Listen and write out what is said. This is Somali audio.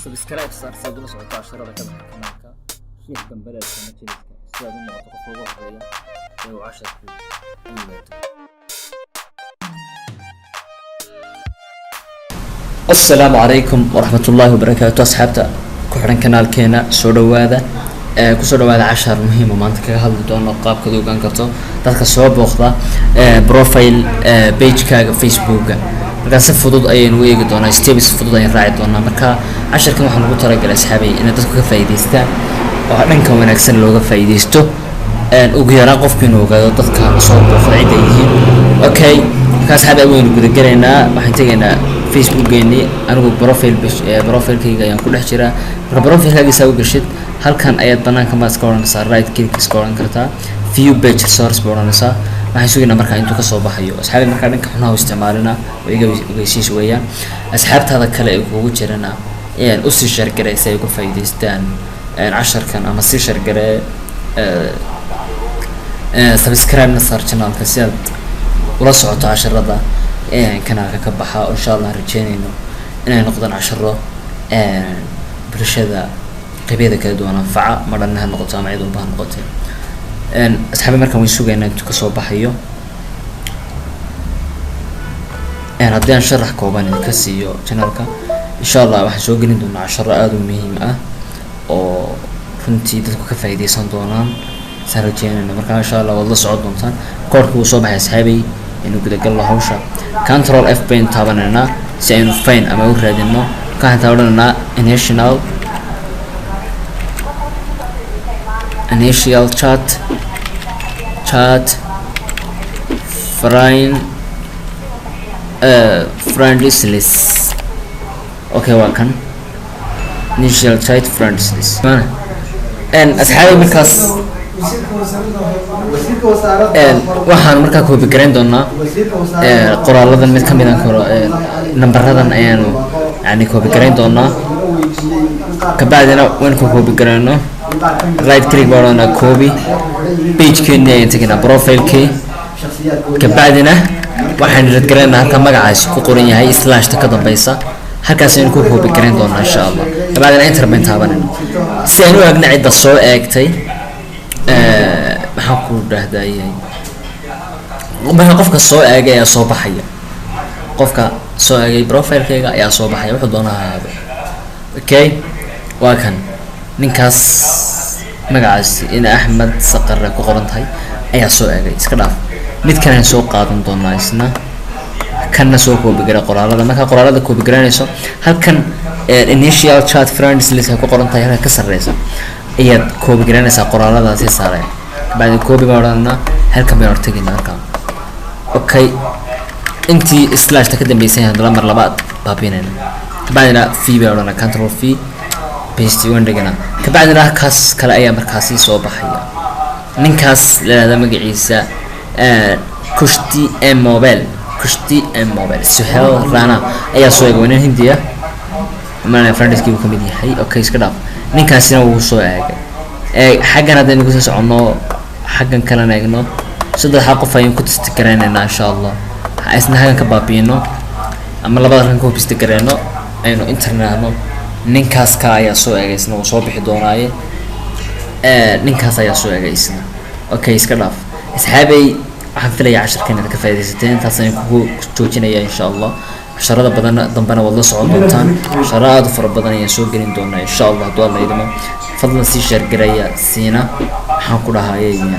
سبسكرايب صار سادنا سويت 10 كذا كمان شيخ دمبلة كمان تجلس سواد النقطة فوق هذيا لو 10 السلام عليكم ورحمة الله وبركاته أصحابتا كحرن كنال كينا سودو هذا كسودو هذا 10 مهمة ما أنت كهذا دون قاب كذو كان كرتو تذكر صوب وخذا بروفايل بيج كاغ فيسبوك markaas fudud ayaan u eegi doonaa steps fudud ayaan raaci doonaa marka 10 kan waxaan ugu talagalay asxaabay in dadku ka faa'iideystaan oo dhanka wanaagsan looga faa'iideysto ugu yaraan qofkii inuu ogaado dadka soo booqday cid ay yihiin okay markaas hada weyn guda galeynaa waxaan tegaynaa Facebook-geeni anigu profile-kayga ayaan ku dhex jiraa marka profile-kayga soo gashid halkan ayaad banaanka ma iska oranaysaa right click iska oran kartaa view page source oranaysaa waxaan sugnaa marka intuu ka soo baxayo asxaabta marka dhanka xunaha isticmaalina iga ogeysiis weeyaan asxaabtada kale ee ugu jirana u sii share gareysay ugu faa'iideystaan 10 kan ama sii share garee subscribe na sar channel-ka si aad ula socoto 10rada kanaalka ka baxa insha Allah rajeynayno inay noqdaan 10 bulshada qaybada kala duwan anfaca marna noqoto ama cid walba noqoto asxaabta markaan way sugaynaa intuu ka soo baxayo haddii aan sharax kooban ka siiyo channelka insha Allah waxaan soo gelin doonaa 10 aad u muhiim ah oo runtii dadku ka faa'iideysan doonaan sarajeenana marka insha Allah wada socod doontaan koorka uu soo baxay asxaabay inuu guda gal hawsha control F pain taabanana si aynu fayn ama u raadino ka taabanana initial chat friends list okay welcome initial chat friends list asxaabay markaas waxaan markaa koobi gareyn doonaa qoraaladan mid kamid ah nambaradan ayaanu yani koobi gareyn doonaa kabacdina waan koobi gareyno right click button copy page keena ayaan tagnaa profile-kii kabacdina waxaan rid gareynaa halka magacaas ku qoran yahay slash ta ka dambaysa halkaas ayaan ku copy gareyn doonaa insha Allah kabacdina enter baan taabanayna si aan u eegno cidda soo eegtay maxaa ku dhahdayay qofka soo eegay ayaa soo baxaya qofka soo eegay profile-kayga ayaa soo baxaya wuxuu doonaa okay waa kan ninkaas magacaas in Ahmed Saqar ku qoran tahay ayaa soo eegay iska dhaaf mid kale aan soo qaadan doonaa isna kana soo koobi garay qoraalada marka qoraalada koobi garanayso halkan initial chat friends list ku qoran tahay halka ka sareysa ayaad koobi garanaysaa qoraaladaasi saaray baad koobi gaarana halka bay hortagina halka okay intii slash ta ka dambeysay hadda mar labaad baabinayna baadina fee bay orana control fee paste wandagana kabacdina kaas kale ayaa markaasi soo baxaya ninkaas leeyahay magaciisa kushti mobile suhel rana ayaa soo eegay Hindiya mana friendskii uu kamid yahay okay iska dhaaf ninkaasina wuu soo eegay xagan hadaynu ku soo socono xagan kala eegno saddex qof ayaan ku tistikareynaa insha Allah isna xagan ka baabino ama labada ran ku tistikareeno aynu internetno ninkaas ka ayaa soo eegaysna oo soo bixi doonaaye ninkaas ayaa soo eegaysna okay iska dhaaf asxaabay waxaan filayaa 10 kan ka faa'iideysateen taas ayaan ku joojinayaa insha Allah 10 badan dambana wada socon doontaan 10 fara badan ayaan soo gelin doonaa insha Allah haddii Allah idimo fadlan si share gareeya siina waxaan ku dhahayaa